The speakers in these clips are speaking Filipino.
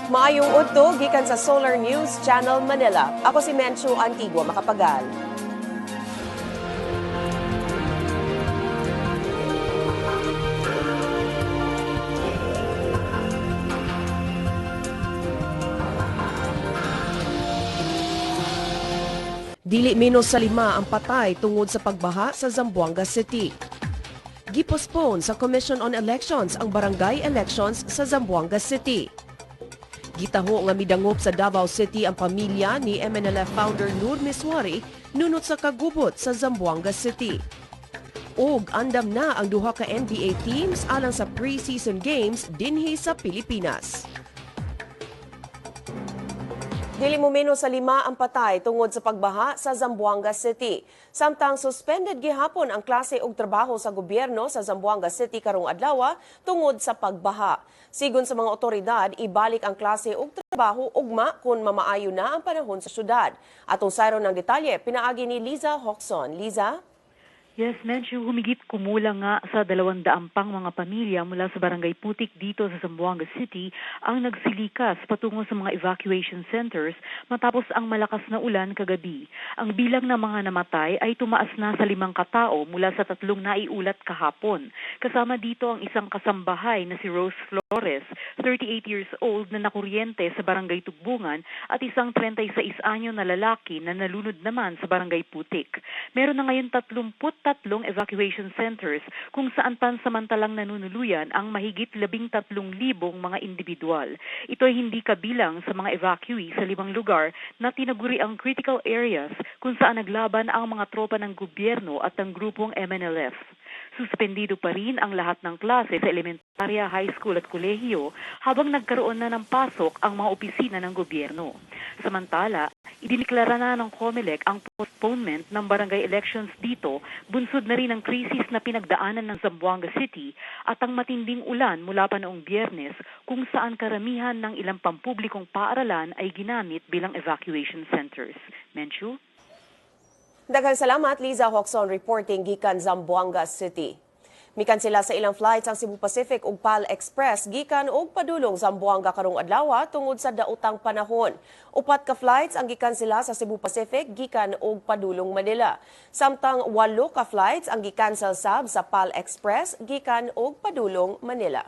Maayong udto gikan sa Solar News Channel Manila. Ako si Menchu Antigua Makapagal. Dili menos sa 5 ang patay tungod sa pagbaha sa Zamboanga City. Gipospone sa Commission on Elections ang barangay elections sa Zamboanga City. Gitaho nga midangop sa Davao City ang pamilya ni MNLF founder Nur Miswari nunot sa kagubot sa Zamboanga City. Og andam na ang duha ka NBA teams alang sa pre-season games dinhi sa Pilipinas. Dili mo menos sa 5 ang patay tungod sa pagbaha sa Zamboanga City. Samtang suspended gihapon ang klase og trabaho sa gobyerno sa Zamboanga City karong adlaw tungod sa pagbaha. Sigon sa mga otoridad, ibalik ang klase og trabaho ugma kung mamaayo na ang panahon sa syudad. Atong sayron ng detalye, pinaagi ni Liza Hoxon. Liza? Yes, Menchu, humigit kumulang nga sa 200 pang mga pamilya mula sa Barangay Putik dito sa Zamboanga City ang nagsilikas patungo sa mga evacuation centers matapos ang malakas na ulan kagabi. Ang bilang ng mga namatay ay tumaas na sa 5 katao mula sa 3 naiulat kahapon. Kasama dito ang isang kasambahay na si Rose Flores, 38 years old na nakuryente sa Barangay Tugbungan at isang 36 anyo na lalaki na nalunod naman sa Barangay Putik. Meron na ngayon 33 evacuation centers kung saan pansamantalang nanunuluyan ang mahigit 13,000 mga individual. Ito ay hindi kabilang sa mga evacuee sa 5 lugar na tinaguri ang critical areas kung saan naglaban ang mga tropa ng gobyerno at ang grupong MNLF. Suspendido pa rin ang lahat ng klase sa elementarya, high school at kolehiyo habang nagkaroon na ng pasok ang mga opisina ng gobyerno. Samantala, idineklara na ng COMELEC ang postponement ng barangay elections dito, bunsod na rin ang krisis na pinagdaanan ng Zamboanga City at ang matinding ulan mula pa noong Biyernes kung saan karamihan ng ilang pampublikong paaralan ay ginamit bilang evacuation centers. Menchu? Daghang salamat, Liza Hoxon, reporting gikan Zamboanga City. Mikan sila sa ilang flights ang Cebu Pacific ug PAL Express gikan og padulong Zamboanga karong adlaw tungod sa daotang panahon. 4 ka flights ang gikan sila sa Cebu Pacific gikan og padulong Manila. Samtang 8 ka flights ang gi-cancel sab sa PAL Express gikan og padulong Manila.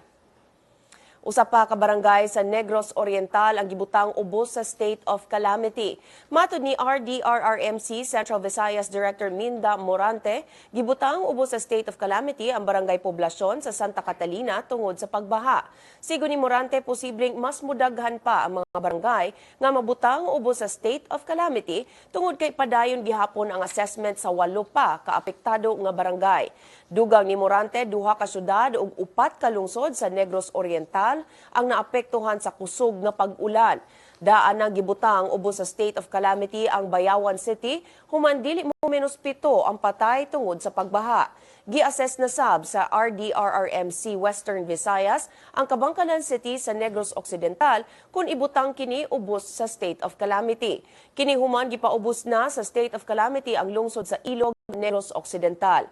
Usa pa ka barangay sa Negros Oriental ang gibutang ubos sa state of calamity. Matud ni RDRRMC Central Visayas Director Minda Morante, gibutang ubos sa state of calamity ang barangay poblasyon sa Santa Catalina tungod sa pagbaha. Sigon ni Morante, posibleng mas mudaghan pa ang mga barangay nga mabutang ubos sa state of calamity tungod kay padayon gihapon ang assessment sa 8 pa ka apektado nga barangay. Dugang ni Morante, 2 ka syudad ug 4 ka lungsod sa Negros Oriental ang naapektuhan sa kusog nga pag-ulan. Daan ang gibutang ubos sa state of calamity ang Bayawan City, human dili mo menos 7 ang patay tungod sa pagbaha. Gi-assess na sab sa RDRRMC Western Visayas ang Kabangkalan City sa Negros Occidental kung ibutang kini ubos sa state of calamity. Kini human gipaubos na sa state of calamity ang lungsod sa Ilog, Negros Occidental.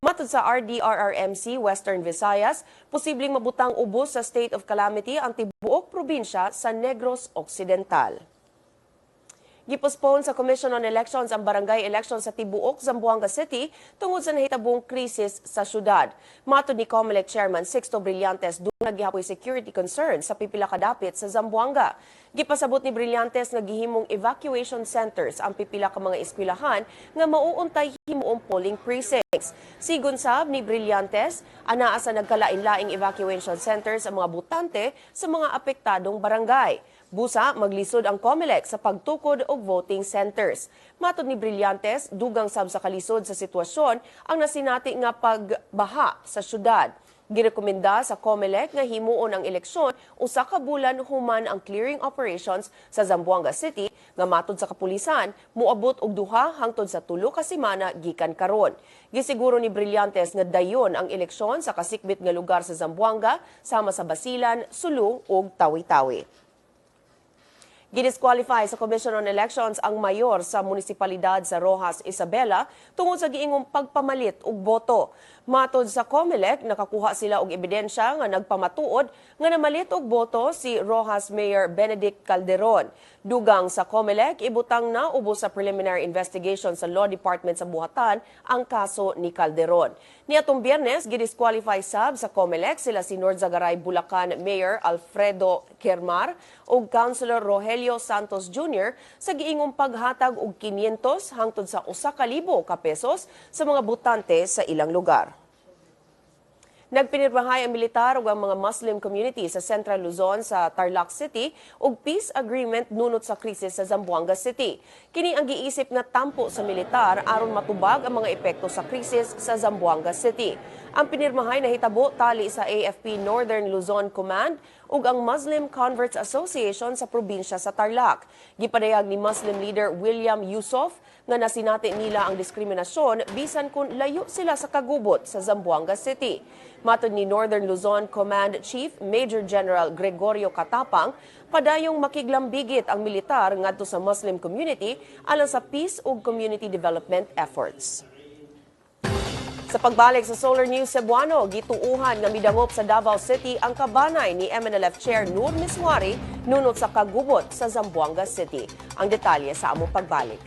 Matod sa RDRRMC Western Visayas, posibleng mabutang ubos sa state of calamity ang tibuok probinsya sa Negros Occidental. Gipospone sa Commission on Elections ang barangay elections sa tibuok Zamboanga City tungod sa nahitabong krisis sa syudad. Matod ni COMELEC Chairman Sixto Brillantes, dunag gihapoy security concerns sa pipila ka dapit sa Zamboanga. Gipasabot ni Brillantes nga gihimong evacuation centers ang pipila ka mga eskwelahan nga mauuntay himuong polling precincts. Sigon sab ni Brillantes, anaa sa nagkalain-laing evacuation centers ang mga butante sa mga apektadong barangay. Busa, maglisod ang COMELEC sa pagtukod og voting centers. Matod ni Brillantes, dugang sab sa kalisod sa sitwasyon ang nasinati nga pagbaha sa syudad. Girekomenda sa COMELEC nga himuon ang eleksyon usa ka bulan human ang clearing operations sa Zamboanga City nga matod sa kapulisan moabot og 2 hangtod sa 3 ka semana gikan karon. Gisiguro ni Brillantes nga dayon ang eleksyon sa kasikbit nga lugar sa Zamboanga sama sa Basilan, Sulong ug Tawi-Tawi. Gidisqualify sa Commission on Elections ang mayor sa munisipalidad sa Rojas, Isabela tungod sa giingong pagpamalit og boto. Matod sa COMELEC, nakakuha sila og ebidensya nga nagpamatuod nga namalit og boto si Rojas Mayor Benedict Calderon. Dugang sa COMELEC, ibutang na ubos sa preliminary investigation sa Law Department sa buhatan ang kaso ni Calderon. Niatong Biyernes, gidisqualify sab sa COMELEC sila si North Zagaray Bulacan Mayor Alfredo Kermar ug Councilor Rogelio Santos Jr. sa giingong paghatag og 500 hangtod sa 1,000 ka pesos sa mga botante sa ilang lugar. Nagpinirmahay ang militar ug ang mga Muslim community sa Central Luzon sa Tarlac City og peace agreement nunot sa krisis sa Zamboanga City. Kini ang giisip nga tampo sa militar aron matubag ang mga epekto sa krisis sa Zamboanga City. Ang pinirmahay nahitabo tali sa AFP Northern Luzon Command ug ang Muslim Converts Association sa probinsya sa Tarlac. Gipadayag ni Muslim leader William Yusof nga nasinati nila ang diskriminasyon bisan kung layo sila sa kagubot sa Zamboanga City. Matod ni Northern Luzon Command Chief Major General Gregorio Katapang, padayong makiglambigit ang militar ngadto sa Muslim community alang sa peace ug community development efforts. Sa pagbalik sa Solar News Cebuano, gituuhan nga midangop sa Davao City ang kabanay ni MNLF Chair Nur Miswari nunot sa kagubot sa Zamboanga City. Ang detalye sa among pagbalik.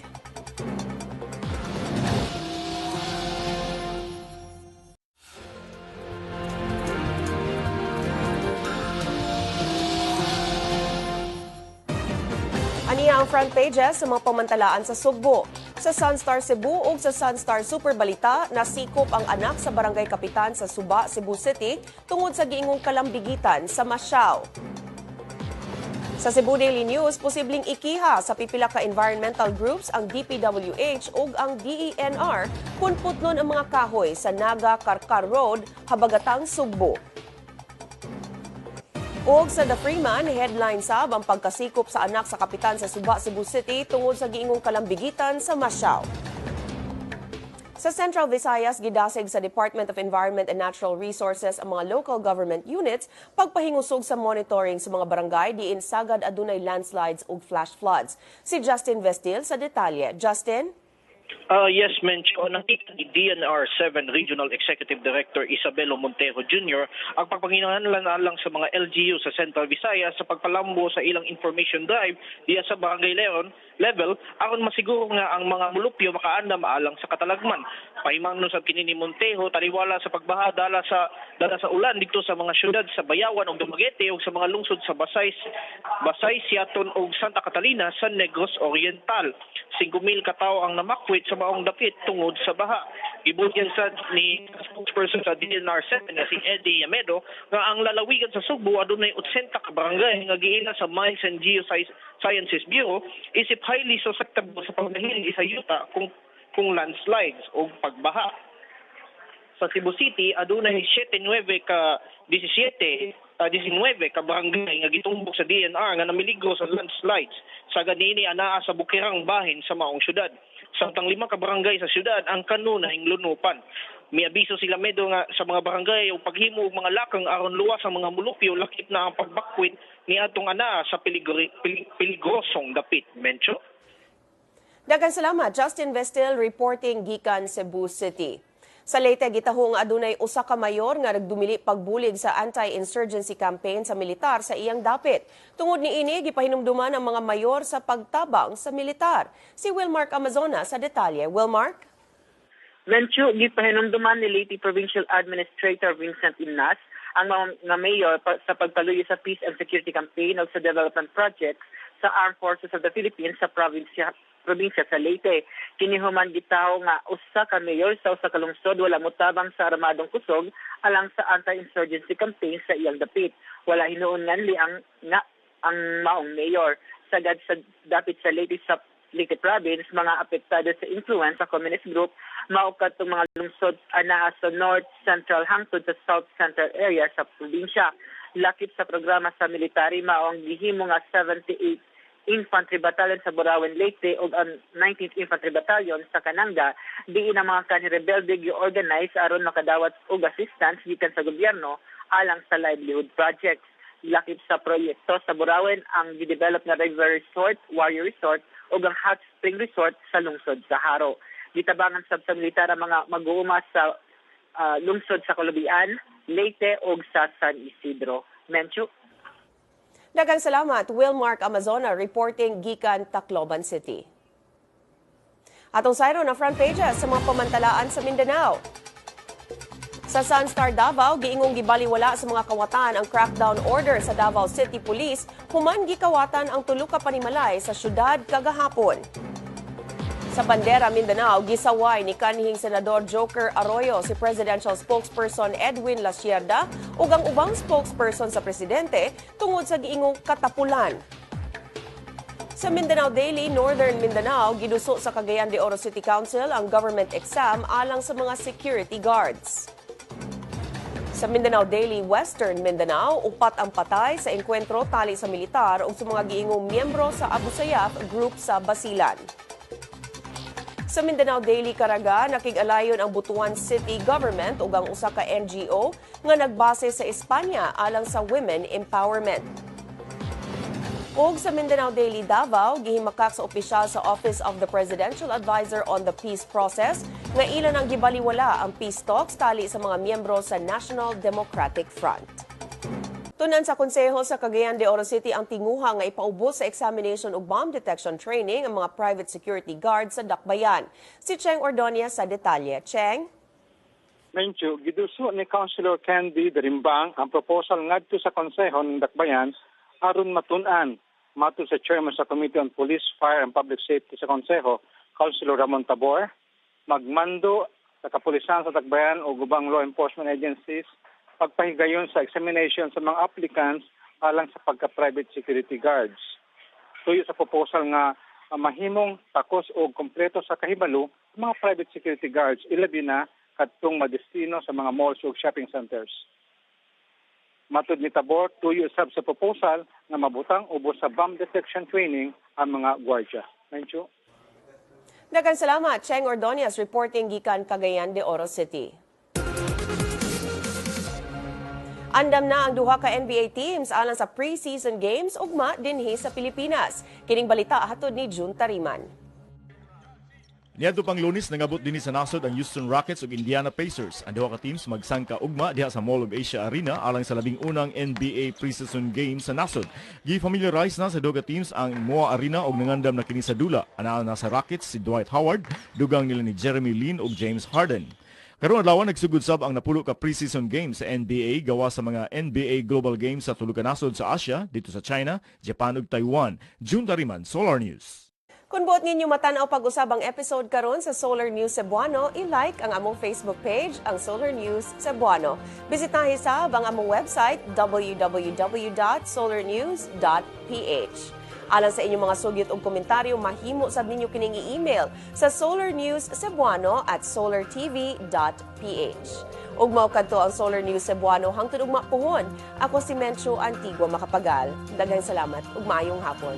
Aniya ang front pages sa mga pamantalaan sa Sugbo. Sa Sunstar Cebu ug sa Sunstar Super Balita, nasikop ang anak sa barangay kapitan sa Suba, Cebu City tungod sa giingong kalambigitan sa Masyao. Sa Cebu Daily News, posibleng ikiha sa pipila ka environmental groups ang DPWH ug ang DENR kung putlon ang mga kahoy sa Naga Karkar Road, Habagatang, Sugbo. Og sa The Freeman, headline sab ang pagkasikop sa anak sa kapitan sa Suba, Cebu City tungod sa giingong kalambigitan sa Masyao. Sa Central Visayas, gidasig sa Department of Environment and Natural Resources ang mga local government units pagpahingusog sa monitoring sa mga barangay diin sagad adunay landslides ug flash floods. Si Justin Vestil sa detalye. Justin? Yes, Mencho. Nakita ni DNR 7 Regional Executive Director Isabelo Montejo Jr. ang pagpanginahanglan lang sa mga LGU sa Central Visayas sa pagpalambo sa ilang information drive diya sa barangay level aron masiguro nga ang mga mulupyo makaandam alang sa katalagman. Pahimangno sa kini ni Montejo taliwala sa pagbaha dala sa ulan dito sa mga syudad sa Bayawan ug Dumaguete ug sa mga lungsod sa Basay, Siaton ug Santa Catalina sa Negros Oriental. 5,000 ka tawo ang namakwit sa maong dapit tungod sa baha. Gibugyan sa ni spokesperson sa DNR 7 nga si Eddie Yamedo nga ang lalawigan sa Sugbo adunay 80 ka barangay nga giila sa Mines and Geosciences Bureau isip highly susceptible sa pagdahili sa yuta kung landslides o pagbaha. Sa Cebu City adunay 19 ka barangay nga gitumbok sa DNR nga namiligro sa landslides. Sa ganini anaa sa bukirang bahin sa maong syudad. Samtang 5 ka barangay sa syudad ang kanunay lunupan. Miabiso sila Medo nga sa mga barangay o paghimo og mga lakang aron luwas ang mga mulupyo lakip na ang pagbakwit ni atong anaa sa peligrosong dapit. Mencho. Daghang salamat, Justin Vestil reporting gikan Cebu City. Sa Leyte, gitaho nga adunay usa ka mayor nga nagdumili pagbulig sa anti-insurgency campaign sa militar sa iyang dapit. Tungod niini, gipahinumduman ang mga mayor sa pagtabang sa militar. Si Wilmark Amazona sa detalye. Wilmark? Mencho, gipahinumduman ni Leyte Provincial Administrator Vincent Imnas ang mga mayor sa pagpaluyo sa peace and security campaign o sa development projects sa Armed Forces of the Philippines sa probinsya sa Leyte. Kinihuman gitaw nga usa ka mayor sa usa ka lungsod wala motabang sa armadong kusog alang sa anti-insurgency campaign sa iyang dapit. Wala hinuon nganli ang maong mayor sagad sa dapit sa Leyte sa Leyte province mga apektado sa influence sa communist group mao kadtong mga lungsod anaa sa North Central hangtod sa South Central area sa probinsya. Lakip sa programa sa military mao ang gihimo nga 78 Infantry Battalion sa Burawen, Leyte ug ang 19th Infantry Battalion sa Kananga diin ang mga kani-rebelde gi-organize aron makadawat og assistance gikan sa gobyerno alang sa livelihood projects. lakip sa proyekto sa Burawen ang gidevelop na River Resort, Warrior Resort o ang Hot Spring Resort sa lungsod sa Haro. Gitabangan sa militar ang mga mag-uuma sa lungsod sa Colubian, Leyte o sa San Isidro. Menchu. Daghang salamat, Wilmark Amazona reporting gikan Tacloban City. Atong sayro na front pages sa mga pamantalaan sa Mindanao. Sa Sunstar Davao, giingong gibaliwala sa mga kawatan ang crackdown order sa Davao City Police, human gikawatan ang tulo ka panimalay sa syudad kagahapon. Sa Bandera, Mindanao, gisaway ni kanhing Senador Joker Arroyo si Presidential Spokesperson Edwin Lasierda ug ang ubang spokesperson sa presidente tungod sa giingong katapulan. Sa Mindanao Daily, Northern Mindanao, giduso sa Cagayan de Oro City Council ang government exam alang sa mga security guards. Sa Mindanao Daily, Western Mindanao, upat ang patay sa engkwentro tali sa militar o sa mga giingong miyembro sa Abu Sayyaf Group sa Basilan. Sa Mindanao Daily Caraga, nakig-alayon ang Butuan City Government ug ang usa ka NGO nga nagbase sa Espanya alang sa women empowerment. Ug sa Mindanao Daily Davao, gihimakak sa opisyal sa Office of the Presidential Advisor on the Peace Process nga ilan ang gibaliwala ang peace talks tali sa mga miyembro sa National Democratic Front. Tunan sa konseho sa Cagayan de Oro City ang tinguha nga ipaubos sa examination ug bomb detection training ang mga private security guards sa Dakbayan. Si Cheng Ordonez sa detalye. Cheng? Menchu, giduso ni Councilor Candy Darimbang ang proposal ngadto sa konseho ng Dakbayan aron matun-an. Mato sa chairman sa Committee on Police, Fire and Public Safety sa konseho, Councilor Ramon Tabor, magmando sa kapulisan sa Dakbayan o gubang law enforcement agencies pagpahigayon sa examination sa mga applicants alang sa pagka-private security guards. Tuyo sa proposal nga mahimong takos o kompleto sa kahibalo ang mga private security guards ilabi na kadtong madestino sa mga malls o shopping centers. Matud ni Tabor, tuyo sab sa proposal na mabutang ubos sa bomb detection training ang mga gwardya. Mencho. Daghang salamat, Cheng Ordonez reporting gikan Cagayan de Oro City. Andam na ang duha ka NBA teams alang sa preseason games ugma dinhi sa Pilipinas. Kining balita hatod ni June Tariman. Niadto pang Lunes nangabot dinhi sa nasod ang Houston Rockets ug Indiana Pacers. Ang duha ka teams magsangka ugma diha sa Mall of Asia Arena alang sa labing unang NBA preseason games sa nasod. Gi-familiarize na sa duha ka teams ang MOA Arena ug nangandam na kini sa dula. Anaa na sa Rockets si Dwight Howard, dugang nila ni Jeremy Lin ug James Harden. Karong adlaw nagsugod sab ang napulo ka preseason games sa NBA gawa sa mga NBA Global Games sa tulo ka nasod sa Asia, dito sa China, Japan ug Taiwan. June Tariman, Solar News. Kung buot ninyo matanaw pag-usab ang episode karon sa Solar News Cebuano, i-like ang among Facebook page, ang Solar News Cebuano. Bisitahin sab ang among website www.solarnews.ph. Alang sa inyong mga sugyot ug komentaryo, mahimo sab ninyo kining i-email sa solarnewscebuano@solartv.ph. Ug mao kadto ang Solar News Cebuano hangtod ugma puhon. Ako si Mencho Antigua Macapagal. Daghang salamat ug maayong hapon.